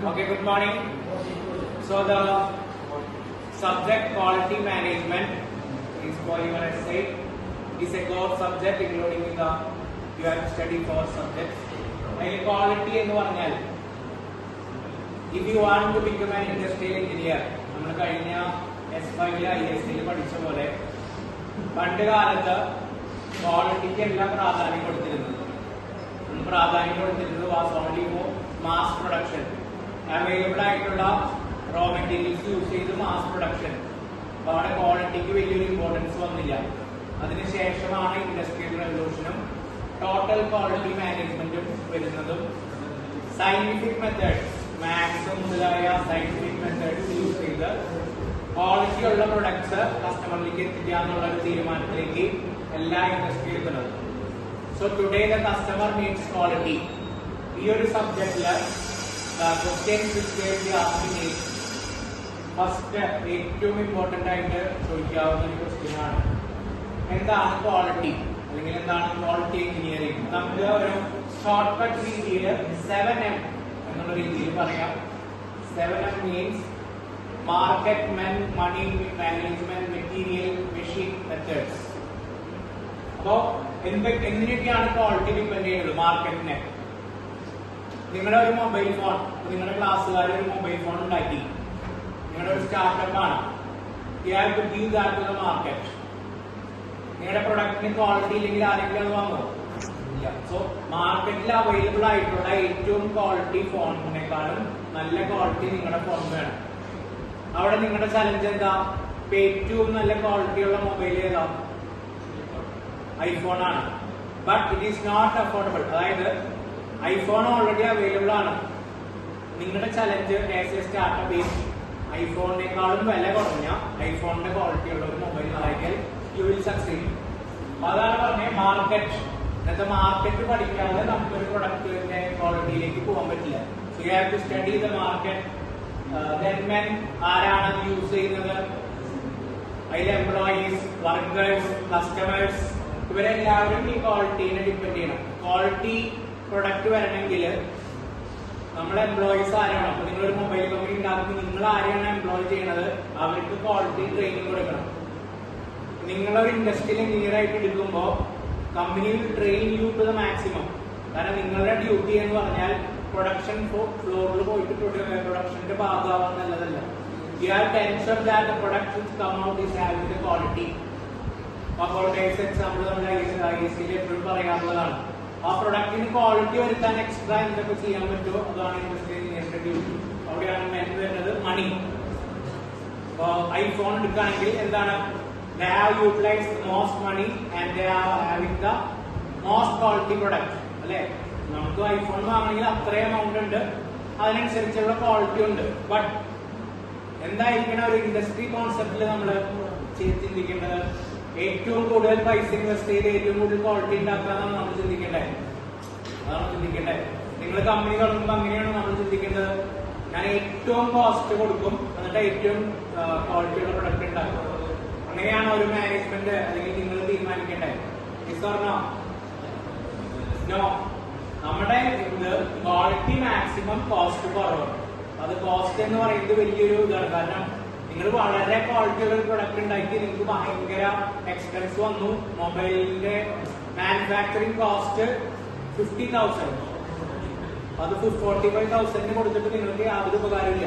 Okay, good morning. So the subject quality management is for your essay. Is a core subject including the you have to study four subjects. And quality എന്ന് പറഞ്ഞാൽ if you want to become an industrial engineer, നമ്മൾ കഴിഞ്ഞ S5 ISL പഠിച്ച പോലെ പണ്ട് കാലത്ത് ക്വാളിറ്റിക്ക് എല്ലാം പ്രാധാന്യം കൊടുത്തിരുന്നത് was only four mass production. Available ആയിട്ടുള്ള റോ മെറ്റീരിയൽസ് യൂസ് ചെയ്ത് മാസ് പ്രൊഡക്ഷൻ. അപ്പോൾ അവിടെ ക്വാളിറ്റിക്ക് വലിയൊരു ഇമ്പോർട്ടൻസ് വന്നില്ല. അതിനുശേഷമാണ് ഇൻഡസ്ട്രിയൽ റെവല്യൂഷനും ടോട്ടൽ ക്വാളിറ്റി മാനേജ്മെന്റും വരുന്നതും. സയന്റിഫിക് മെത്തേഡ്സ്, മാത്സ് മുതലായ സയന്റിഫിക് മെത്തേഡ്സ് യൂസ് ചെയ്ത് ക്വാളിറ്റി ഉള്ള പ്രൊഡക്ട്സ് കസ്റ്റമറിലേക്ക് എത്തിക്കുക എന്നുള്ള ഒരു തീരുമാനത്തിലേക്ക് എല്ലാ ഇൻഡസ്ട്രിയും എത്തുന്നത്. So today the customer needs quality. ഈ ഒരു സബ്ജക്റ്റില് ഫസ്റ്റ് ഏറ്റവും ഇമ്പോർട്ടന്റ് ആയിട്ട് ചോദിക്കാവുന്ന ഒരു ക്വസ്റ്റ്യൻ ആണ്, എന്താണ് ക്വാളിറ്റി അല്ലെങ്കിൽ എന്താണ് ക്വാളിറ്റി എഞ്ചിനീയറിംഗ്? നമുക്ക് ഒരു ഷോർട്ട് കട്ട് രീതിയിൽ 7M എന്നുള്ള രീതിയിൽ പറയാം. 7M മീൻസ് മാർക്കറ്റ്, മണി, മാനേജ്മെന്റ്, മെറ്റീരിയൽ, മെഷീൻ, മെത്തേഡ്സ്. അപ്പോ എന്തിനൊക്കെയാണ് ക്വാളിറ്റി ഡിപ്പെൻഡ് ചെയ്യുന്നത്? മാർക്കറ്റിനെ. നിങ്ങളുടെ ഒരു മൊബൈൽ ഫോൺ, നിങ്ങളുടെ ക്ലാസ്സുകാർ ഒരു മൊബൈൽ ഫോൺ ഉണ്ടാക്കി, നിങ്ങളുടെ ഒരു സ്റ്റാർട്ടപ്പ് ആണ്. You have to give that to the market. നിങ്ങളുടെ പ്രൊഡക്റ്റിന് ക്വാളിറ്റി ഇല്ലെങ്കിൽ ആരെങ്കിലും അത് വാങ്ങുമോ? ഇല്ല. സോ മാർക്കറ്റിൽ അവൈലബിൾ ആയിട്ടുള്ള ഏറ്റവും ക്വാളിറ്റി ഫോണിനേക്കാളും നല്ല ക്വാളിറ്റി നിങ്ങളുടെ ഫോൺ വേണം. അവിടെ നിങ്ങളുടെ ചലഞ്ച് എന്താ? ഏറ്റവും നല്ല ക്വാളിറ്റിയുള്ള മൊബൈൽ ഏതാ? ഐഫോൺ ആണ്. But it is not affordable. അതായത് ഐഫോൺ ഓൾറെഡി അവൈലബിൾ ആണ്. നിങ്ങളുടെ ചലഞ്ച് ആസ് എ സ്റ്റാർട്ടപ്പ് ഐഫോണിനേക്കാളും വില കുറഞ്ഞ ഐഫോണിന്റെ ക്വാളിറ്റി ഉള്ള ഒരു മൊബൈൽ ആയിരിക്കും യു വിൽ സക്സീഡ്. അതാണ് പറഞ്ഞത് മാർക്കറ്റ്. ഇന്നത്തെ മാർക്കറ്റ് പഠിക്കാതെ നമുക്കൊരു പ്രൊഡക്റ്റിന്റെ ക്വാളിറ്റിയിലേക്ക് പോകാൻ പറ്റില്ല. So you have to study the market. Then ആരാണ് അത് യൂസ് ചെയ്യുന്നത്? അതിലെ എംപ്ലോയീസ്, വർക്കേഴ്സ്, കസ്റ്റമേഴ്സ്, ഇവരെല്ലാവരും ഈ ക്വാളിറ്റീനെ ഡിപ്പെൻഡ് ചെയ്യണം. ക്വാളിറ്റി പ്രൊഡക്റ്റ് വരണമെങ്കിൽ നമ്മളെ എംപ്ലോയീസ് ആരാണ്? അപ്പൊ നിങ്ങളൊരു മൊബൈൽ കമ്പനി ഉണ്ടാക്കുമ്പോൾ നിങ്ങൾ ആരെയാണ് എംപ്ലോയ് ചെയ്യണത്? അവർക്ക് ക്വാളിറ്റി ട്രെയിനിങ് കൊടുക്കണം. നിങ്ങളൊരു ഇൻഡസ്ട്രിയൽ എഞ്ചിനീയർ ആയിട്ട് എടുക്കുമ്പോൾ company train you to the maximum. കാരണം നിങ്ങളുടെ ഡ്യൂട്ടി എന്ന് പറഞ്ഞാൽ പ്രൊഡക്ഷൻ ഫ്ലോറിൽ പോയിട്ട് പ്രൊഡക്ഷന്റെ ഭാഗമാവാൻ നല്ലതല്ല. You have to ensure that the production come out is having the quality. അപ്പോൾ ബേസ് എക്സാമ്പിൾ നമ്മൾ ISL എപ്പോഴും പറയാറുള്ളതാണ്. ആ പ്രൊഡക്റ്റിന് ക്വാളിറ്റി വരുത്താൻ എക്സ്ട്രാ എന്തൊക്കെ ചെയ്യാൻ പറ്റുമോ അതാണ് ഇൻഡസ്ട്രിയൽ എഞ്ചിനീയറിന്റെ ഡ്യൂട്ടി. അവിടെയാണ് മെയിൻ വരുന്നത് മണി. അപ്പോ ഐഫോൺ എടുക്കുകയാണെങ്കിൽ എന്താണ്? they have utilized the most money and they are having the most quality product. അല്ലെ? നമുക്ക് ഐഫോൺ വാങ്ങണമെങ്കിൽ അത്രയും എമൗണ്ട് ഉണ്ട്, അതിനനുസരിച്ചുള്ള ക്വാളിറ്റി ഉണ്ട്. ബട്ട് എന്തായിരിക്കണം ഒരു ഇൻഡസ്ട്രി കോൺസെപ്റ്റിൽ നമ്മൾ ചിന്തിക്കേണ്ടത്? ഏറ്റവും കൂടുതൽ പൈസ ഇൻവെസ്റ്റ് ചെയ്ത് ഏറ്റവും കൂടുതൽ ക്വാളിറ്റി ഉണ്ടാക്കാന്നാണ് നമ്മൾ ചിന്തിക്കേണ്ടത്. അതാണ് ചിന്തിക്കേണ്ടത്. നിങ്ങൾ കമ്പനി തുടങ്ങുമ്പോൾ അങ്ങനെയാണ് നമ്മൾ ചിന്തിക്കേണ്ടത്. ഞാൻ ഏറ്റവും കോസ്റ്റ് കൊടുക്കും, എന്നിട്ട് ഏറ്റവും ക്വാളിറ്റിയുള്ള പ്രൊഡക്റ്റ് ഉണ്ടാക്കും. അങ്ങനെയാണ് ഒരു മാനേജ്മെന്റ് അല്ലെങ്കിൽ നിങ്ങൾ തീരുമാനിക്കേണ്ടത്. നോ, നമ്മുടെ ഇത് ക്വാളിറ്റി മാക്സിമം, കോസ്റ്റ് കുറവ്. അത് കോസ്റ്റ് എന്ന് പറയുന്നത് വലിയൊരു ഇതാണ്. കാരണം നിങ്ങൾ വളരെ ക്വാളിറ്റിയുള്ള പ്രൊഡക്റ്റ് ഉണ്ടാക്കി നിങ്ങൾക്ക് ഭയങ്കര എക്സ്പെൻസ് വന്നു. മൊബൈലിന്റെ മാനുഫാക്ചറിങ് കോസ്റ്റ് 50,000. അത് 45,000 കൊടുത്തിട്ട് നിങ്ങൾക്ക് യാതൊരു ഉപകാരമില്ല.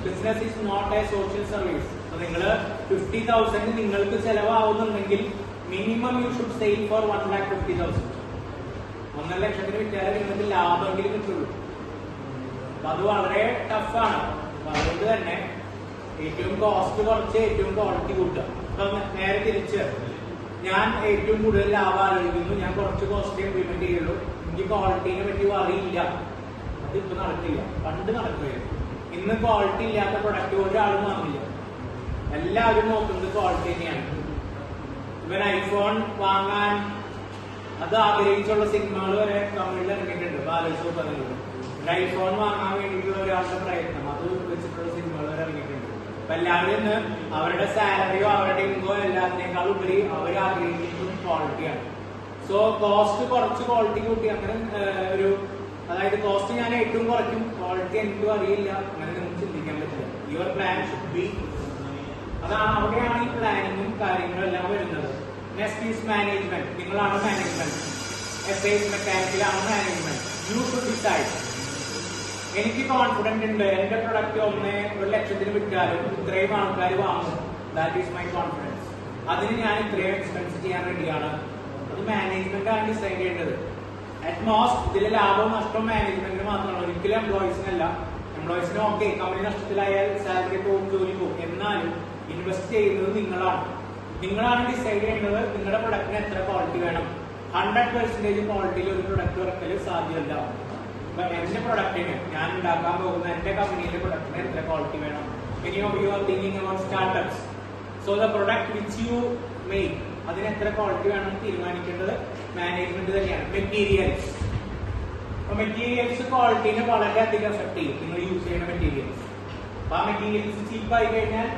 Business is not a social service. നിങ്ങൾ 50,000 നിങ്ങൾക്ക് ചെലവാകുന്നുണ്ടെങ്കിൽ minimum you should sell for 1,50,000. 1 ലക്ഷത്തിന് വിറ്റാലേ നിങ്ങൾക്ക് ലാഭമെങ്കിലും കിട്ടുള്ളൂ. അപ്പൊ അത് വളരെ ടഫാണ്. അതുകൊണ്ട് തന്നെ ഏറ്റവും കോസ്റ്റ് കുറച്ച് ഏറ്റവും ക്വാളിറ്റി കൂട്ടുക. അപ്പൊ നേരെ തിരിച്ച് ഞാൻ ഏറ്റവും കൂടുതൽ ലാഭം ആലോചിക്കുന്നു, ഞാൻ കുറച്ച് കോസ്റ്റ് ഇംപ്ലിമെന്റ് ചെയ്യുള്ളൂ, എനിക്ക് ക്വാളിറ്റിനെ പറ്റി അറിയില്ല. അതിപ്പോ നടക്കില്ല. പണ്ട് നടക്കുകയായിരുന്നു. ഇന്ന് ക്വാളിറ്റി ഇല്ലാത്ത പ്രൊഡക്റ്റ് ഒരാളും വാങ്ങില്ല. എല്ലാവരും നോക്കുന്നത് ക്വാളിറ്റി തന്നെയാണ്. ഇവൻ ഐഫോൺ വാങ്ങാൻ അത് ആഗ്രഹിച്ചുള്ള സിനിമകൾ വരെ തമിഴിൽ ഇറങ്ങിയിട്ടുണ്ട്. ആലോചിച്ച് പറഞ്ഞത് ഐഫോൺ വാങ്ങാൻ വേണ്ടിയിട്ടുള്ള ഒരാളുടെ പ്രയത്നം അത് വെച്ചിട്ടുള്ള സിനിമകൾ വരെ ഇറങ്ങിയിട്ടുണ്ട്. അപ്പൊ എല്ലാവരും അവരുടെ സാലറിയോ അവരുടെ ഇൻകോ എല്ലാത്തിനേക്കാൾ ഉപരി അവർ ആഗ്രഹിക്കുന്നത് ക്വാളിറ്റിയാണ്. സോ കോസ്റ്റ് കുറച്ച് ക്വാളിറ്റി കൂട്ടി അങ്ങനെ ഒരു അതായത് കോസ്റ്റ് ഞാൻ ഏറ്റവും കുറയ്ക്കും, ക്വാളിറ്റി എനിക്കും അറിയില്ല, അങ്ങനെ നിങ്ങൾക്ക് ചിന്തിക്കാൻ പറ്റില്ല. യുവർ പ്ലാൻ ഷുഡ് ബി, അതാണ് അവിടെയാണ് ഈ പ്ലാനിങ്ങും കാര്യങ്ങളും എല്ലാം വരുന്നത്. Next is management. നിങ്ങളാണ് മാനേജ്മെന്റ്. എസ് മെക്കാനിക്കലാണ് മാനേജ്മെന്റ്. You should decide. എനിക്ക് കോൺഫിഡന്റ് ഉണ്ട്, എന്റെ പ്രൊഡക്റ്റ് 1,00,000 വിറ്റാലും ഇത്രയും ആൾക്കാർ വാങ്ങും. That is my confidence. അതിന് ഞാൻ ഇത്രയും എക്സ്പെൻസ് ചെയ്യാൻ റെഡിയാണ്. അത് മാനേജ്മെന്റ് ആണ് ഡിസൈഡ് ചെയ്യേണ്ടത്. അറ്റ്മോസ്റ്റ് ഇതിലെ ലാഭവും നഷ്ടവും മാനേജ്മെന്റിന് മാത്രമാണ്, ഒരിക്കലും എംപ്ലോയീസിനല്ല. എംപ്ലോയീസിന് ഓക്കെ, കമ്പനി നഷ്ടത്തിലായാൽ സാലറി പോകും, ജോലി പോകും. എന്നാലും ഇൻവെസ്റ്റ് ചെയ്യുന്നത് നിങ്ങളാണ്. നിങ്ങളാണ് ഡിസൈഡ് ചെയ്യേണ്ടത് നിങ്ങളുടെ പ്രൊഡക്റ്റിന് എത്ര ക്വാളിറ്റി വേണം. 100% ക്വാളിറ്റിയിൽ ഒരു പ്രൊഡക്റ്റ് ഇറക്കൽ സാധ്യമല്ല. എന്റെ പ്രൊഡക്റ്റിന്, ഞാൻ ഉണ്ടാക്കാൻ പോകുന്ന എന്റെ കമ്പനിയിലെ പ്രൊഡക്റ്റിന് എത്ര ക്വാളിറ്റി വേണം. Many of you are thinking about startups. So the product which you make, അതിന് എത്ര ക്വാളിറ്റി വേണം തീരുമാനിക്കേണ്ടത് മാനേജ്മെന്റ് തന്നെയാണ്. മെറ്റീരിയൽസ്, മെറ്റീരിയൽസ് ക്വാളിറ്റിനെ വളരെയധികം എഫക്ട് ചെയ്യും നിങ്ങൾ യൂസ് ചെയ്യുന്ന മെറ്റീരിയൽസ്. അപ്പൊ ആ മെറ്റീരിയൽസ് ചീപ്പായി കഴിഞ്ഞാൽ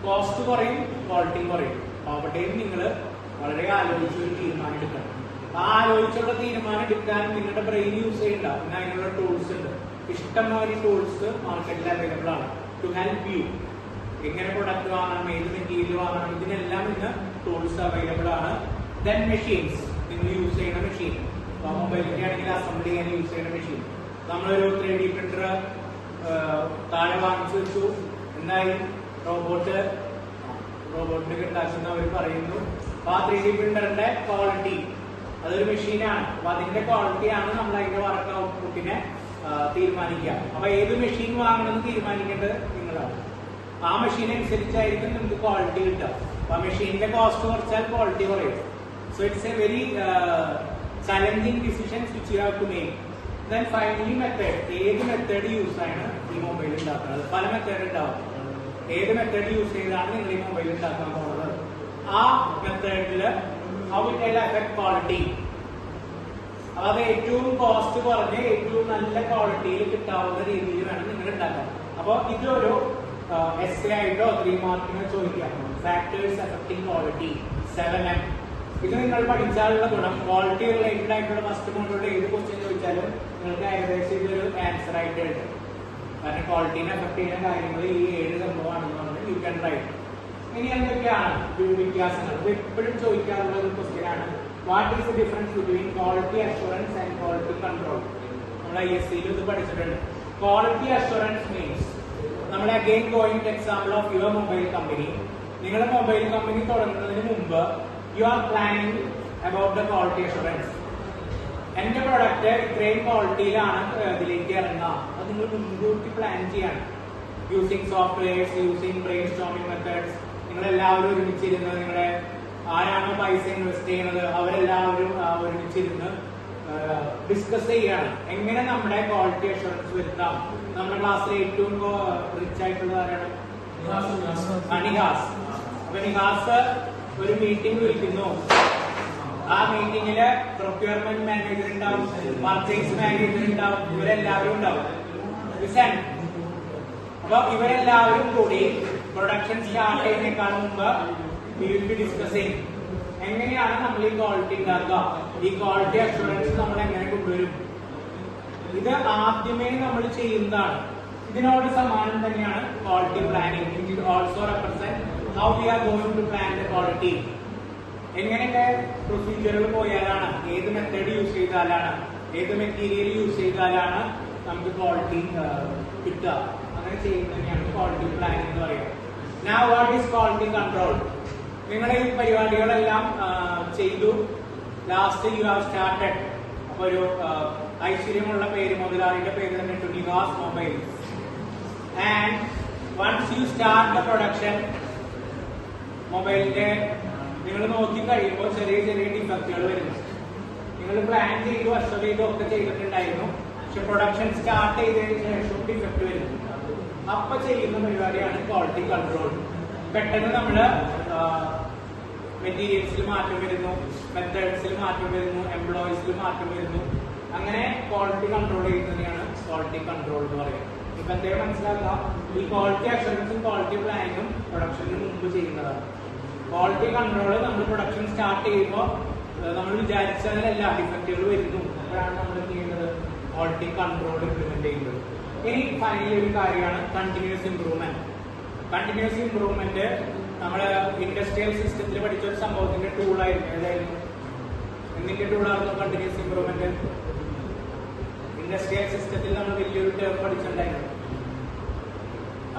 കോസ്റ്റ് കുറയും, ക്വാളിറ്റിയും കുറയും. അവിടെയും നിങ്ങൾ വളരെ ആലോചിച്ച് ഒരു തീരുമാനം എടുക്കണം. ആ ആലോചിച്ചുള്ള തീരുമാനം എടുക്കാൻ നിങ്ങളുടെ ബ്രെയിൻ യൂസ് ചെയ്യണ്ട. പിന്നെ അതിനുള്ള ടൂൾസ് ഉണ്ട്, ഇഷ്ടംമാതിരി ടൂൾസ് മാർക്കറ്റിൽ അവൈലബിൾ ആണ് ടു ഹെൽപ്പ് യു. എങ്ങനെ പ്രൊഡക്റ്റ് വാങ്ങണം, ഏത് മെറ്റീരിയൽ വാങ്ങണം, ഇതിനെല്ലാം ഇന്ന് ടൂൾസ് അവൈലബിൾ ആണ്. ദെൻ മെഷീൻസ്, നിങ്ങൾ യൂസ് ചെയ്യുന്ന മെഷീൻ, മൊബൈലിന്റെ ആണെങ്കിൽ അസംബിൾ ചെയ്യാൻ യൂസ് ചെയ്യുന്ന മെഷീൻ. നമ്മളൊരു 3D പ്രിന്റർ താഴെ വാങ്ങിച്ചു വെച്ചു, എന്തായി റോബോട്ടിന് കിട്ടാച്ചെന്ന് അവർ പറയുന്നു. അപ്പൊ ആ 3D പ്രിന്ററിന്റെ ക്വാളിറ്റി, അതൊരു മെഷീനാണ്. അപ്പൊ അതിന്റെ ക്വാളിറ്റിയാണ് നമ്മൾ അതിന്റെ വർക്ക് ഔട്ട്പുട്ടിനെ തീരുമാനിക്കുക. അപ്പൊ ഏത് മെഷീൻ വാങ്ങണമെന്ന് തീരുമാനിക്കേണ്ടത് നിങ്ങളാണ്. ആ മെഷീൻ അനുസരിച്ചായിരിക്കും നിങ്ങൾക്ക് ക്വാളിറ്റി കിട്ടുക. അപ്പൊ ആ മെഷീനിന്റെ കോസ്റ്റ് കുറച്ചാൽ ക്വാളിറ്റി കുറയും. So it's a very challenging decisions which you have to make. Then finally method, ഏത് മെത്തേഡ് യൂസ് ആണ് ഈ മൊബൈൽ ഉണ്ടാക്കുന്നത്. പല മെത്തേഡ് ഉണ്ടാവും. ഏത് മെത്തേഡ് യൂസ് ചെയ്താണ് നിങ്ങൾ ഈ മൊബൈൽ ഉണ്ടാക്കാൻ പോകുന്നത്. ആ മെത്തേഡിൽ how it will affect quality. അത് ഏറ്റവും കോസ്റ്റ് കുറഞ്ഞ് ഏറ്റവും നല്ല ക്വാളിറ്റിയിൽ കിട്ടാവുന്ന രീതിയിൽ വേണം നിങ്ങൾ ഉണ്ടാക്കാൻ. അപ്പൊ ഇതൊരു എസ് ആയിട്ടോ 3 മാർക്കിനോ ചോദിക്കാം. Factors affecting quality 7M. ഇത് നിങ്ങൾ പഠിച്ചാലുള്ള ഗുണം, ക്വാളിറ്റി റിലേറ്റഡ് ആയിട്ടുള്ള ഫസ്റ്റ് മോഡോട് ഏത് ക്വസ്റ്റ്യൻ ചോദിച്ചാലും നിങ്ങൾക്ക് ഏകദേശം ഇതൊരു ആൻസർ ആയിട്ട് എഴുതും. കാരണം ക്വാളിറ്റീനെ അഫക്ട് ചെയ്യുന്ന കാര്യങ്ങൾ ഈ 7 സംഭവമാണെന്നുള്ളത് യു ക്യാൻ റൈറ്റ്. ഇനി എന്തൊക്കെയാണ് വ്യത്യാസങ്ങൾ? ഇത് എപ്പോഴും ചോദിക്കാറുള്ള ഒരു ക്വസ്റ്റ്യൻ ആണ്. What is the difference between quality assurance and quality control? നമ്മൾ ISC ഇത് പഠിച്ചിട്ടുണ്ട്. ക്വാളിറ്റി അഷുറൻസ് മീൻസ്, നമ്മൾ again going to example of your mobile company. നിങ്ങളുടെ മൊബൈൽ കമ്പനി തുടങ്ങുന്നതിന് മുമ്പ് you are planning about the quality assurance. എന്റെ product ഇത്രയും ക്വാളിറ്റിയിലാണ് ഇതിലേക്ക് ഇറങ്ങുക. അത് നിങ്ങൾ മുൻകൂട്ടി പ്ലാൻ ചെയ്യാണ്. Using softwares, using brainstorming methods. നിങ്ങളെല്ലാവരും ഒരുമിച്ചിരുന്ന്, നിങ്ങളുടെ ആരാണോ പൈസ ഇൻവെസ്റ്റ് ചെയ്യുന്നത് അവരെല്ലാവരും ഒരുമിച്ചിരുന്ന് ഡിസ്കസ് ചെയ്യാണ് എങ്ങനെ നമ്മുടെ ക്വാളിറ്റി അഷുറൻസ് വരുത്താം. നമ്മുടെ ക്ലാസ്സിൽ ഏറ്റവും റിച്ച് ആയിട്ടുള്ളത് ആരാണ്? നിഹാസ്. അപ്പൊ നിഹാസ് ഒരു മീറ്റിംഗ് വിളിക്കുന്നു. ആ മീറ്റിംഗില് പ്രൊക്യൂർമെന്റ് മാനേജർ ഉണ്ടാവും, പർച്ചേസ് മാനേജർ ഉണ്ടാവും, ഇവരെല്ലാവരും ഉണ്ടാവും. അപ്പൊ ഇവരെല്ലാവരും കൂടി പ്രൊഡക്ഷൻ സ്റ്റാർട്ട് ചെയ്യുന്നതിനേക്കാൾ മുമ്പ് ഡിസ്കസിങ് എങ്ങനെയാണ് നമ്മൾ ഈ ക്വാളിറ്റി ഉണ്ടാക്കുക, ഈ ക്വാളിറ്റി അഷുറൻസ് നമ്മൾ എങ്ങനെ കൊണ്ടുവരും. ഇത് ആദ്യമേ നമ്മൾ ചെയ്യുന്നതാണ്. ഇതിനോട് സമാനം തന്നെയാണ് quality planning. It also represent how we are going to plan the quality. എങ്ങനെയൊക്കെ പ്രൊസീജിയറുകൾ പോയാലാണ്, ഏത് മെത്തേഡ് യൂസ് ചെയ്താലാണ്, ഏത് മെറ്റീരിയൽ യൂസ് ചെയ്താലാണ് നമുക്ക് ക്വാളിറ്റി കിട്ടുക, അങ്ങനെ ചെയ്യുന്നത് തന്നെയാണ് ക്വാളിറ്റി പ്ലാനിങ് എന്ന് പറയുന്നത്. Now what is quality control? നിങ്ങളുടെ ഈ പരിപാടികളെല്ലാം ചെയ്തു, ലാസ്റ്റ് യു ഹാവ് സ്റ്റാർട്ടഡ്. അപ്പൊ ഒരു ഐശ്വര്യമുള്ള പേര്, മുതലാളിയുടെ പേര് തന്നെ ഇട്ടു, Nihas mobile. And once you start the production, മൊബൈലിന്റെ നിങ്ങൾ നോക്കി കഴിയുമ്പോൾ ചെറിയ ചെറിയ ഡിഫക്റ്റുകൾ വരുന്നു. നിങ്ങൾ പ്ലാൻ ചെയ്തു, വർഷം ചെയ്തു ഒക്കെ ചെയ്തിട്ടുണ്ടായിരുന്നു. പക്ഷെ പ്രൊഡക്ഷൻ സ്റ്റാർട്ട് ചെയ്തതിനു ശേഷം ഡിഫക്റ്റ് വരുന്നു. അപ്പൊ ചെയ്യുന്ന പരിപാടിയാണ് ക്വാളിറ്റി കൺട്രോൾ. പെട്ടെന്ന് നമ്മള് മെറ്റീരിയൽസിൽ മാറ്റം വരുന്നു, മെത്തേഡ്സിൽ മാറ്റം വരുന്നു, എംപ്ലോയീസിൽ മാറ്റം വരുന്നു. അങ്ങനെ ക്വാളിറ്റി കൺട്രോൾ ചെയ്യുന്നതിനാണ് ക്വാളിറ്റി കൺട്രോൾ എന്ന് പറയുന്നത്. ഇപ്പൊ എന്തേ മനസ്സിലാക്കാം, ഈ ക്വാളിറ്റി അഷുറൻസും ക്വാളിറ്റി പ്ലാനിങ്ങും പ്രൊഡക്ഷന് മുമ്പ് ചെയ്യുന്നതാണ്. ക്വാളിറ്റി കൺട്രോൾ നമ്മൾ പ്രൊഡക്ഷൻ സ്റ്റാർട്ട് ചെയ്യുമ്പോൾ നമ്മൾ വിചാരിച്ചതിലല്ല ഡിഫക്റ്റുകൾ വരുന്നു. അപ്പോഴാണ് നമ്മൾ ചെയ്യുന്നത് ക്വാളിറ്റി കൺട്രോൾ ഇംപ്ലിമെന്റ് ചെയ്യുന്നത്. ഇനി ഫൈനലി ഒരു കാര്യമാണ് കണ്ടിന്യൂസ് ഇംപ്രൂവ്മെന്റ്. കണ്ടിന്യൂസ് ഇംപ്രൂവ്മെന്റ് നമ്മള് ഇൻഡസ്ട്രിയൽ സിസ്റ്റത്തിൽ പഠിച്ച ഒരു സംഭവത്തിന്റെ ടൂളായിരുന്നു. ഏതായിരുന്നു? എന്തിന്റെ ടൂളായിരുന്നു കണ്ടിന്യൂസ് ഇംപ്രൂവ്മെന്റ്? ഇൻഡസ്ട്രിയൽ സിസ്റ്റത്തിൽ നമ്മൾ വലിയൊരു ടേം പഠിച്ചിട്ടുണ്ടായിരുന്നു.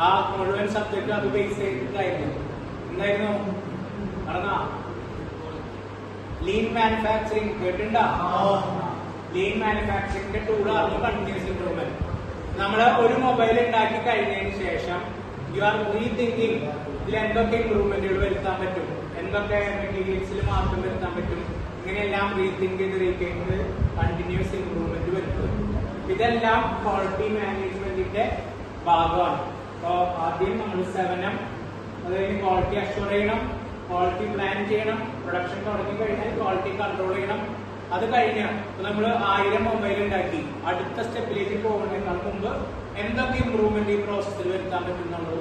ആ മുഴുവൻ സബ്ജക്ട് അത് ബേസ് ചെയ്തിട്ടായിരുന്നു. എന്തായിരുന്നു? പറഞ്ഞാ ലീൻ മാനുഫാക്ചറിങ് കേട്ടിട്ടുണ്ടോ? ലീൻ മാനുഫാക്ചറിംഗിന്റെ ടൂളായിരുന്നു കണ്ടിന്യൂസ് ഇംപ്രൂവ്മെന്റ്. നമ്മൾ ഒരു മൊബൈൽ ഉണ്ടാക്കി കഴിഞ്ഞതിന് ശേഷം യു ആർ റീതിങ്കിങ് ഇതിൽ എന്തൊക്കെ ഇംപ്രൂവ്മെന്റുകൾ വരുത്താൻ പറ്റും, എന്തൊക്കെ മെറ്റീരിയൽസിൽ മാറ്റം വരുത്താൻ പറ്റും, ഇങ്ങനെയെല്ലാം റീതിങ്ക് ചെയ്ത് കണ്ടിന്യൂസ് ഇംപ്രൂവ്മെന്റ് വരുത്തും. ഇതെല്ലാം ക്വാളിറ്റി മാനേജ്മെന്റിന്റെ ഭാഗമാണ്. അപ്പോൾ ആദ്യം നമ്മൾ 7M, അത് കഴിഞ്ഞ് ക്വാളിറ്റി അഷ്യൂർ ചെയ്യണം, ക്വാളിറ്റി പ്ലാൻ ചെയ്യണം, പ്രൊഡക്ഷൻ തുടങ്ങി കഴിഞ്ഞാൽ ക്വാളിറ്റി കൺട്രോൾ ചെയ്യണം. അത് കഴിഞ്ഞ് നമ്മൾ 1000 മൊബൈൽ ഉണ്ടാക്കി അടുത്ത സ്റ്റെപ്പിലേക്ക് പോകുന്നതിനേക്കാൾ മുമ്പ് എന്തൊക്കെ ഇംപ്രൂവ്മെന്റ് ഈ പ്രോസസ്സിൽ വരുത്താൻ പറ്റും എന്നുള്ളത്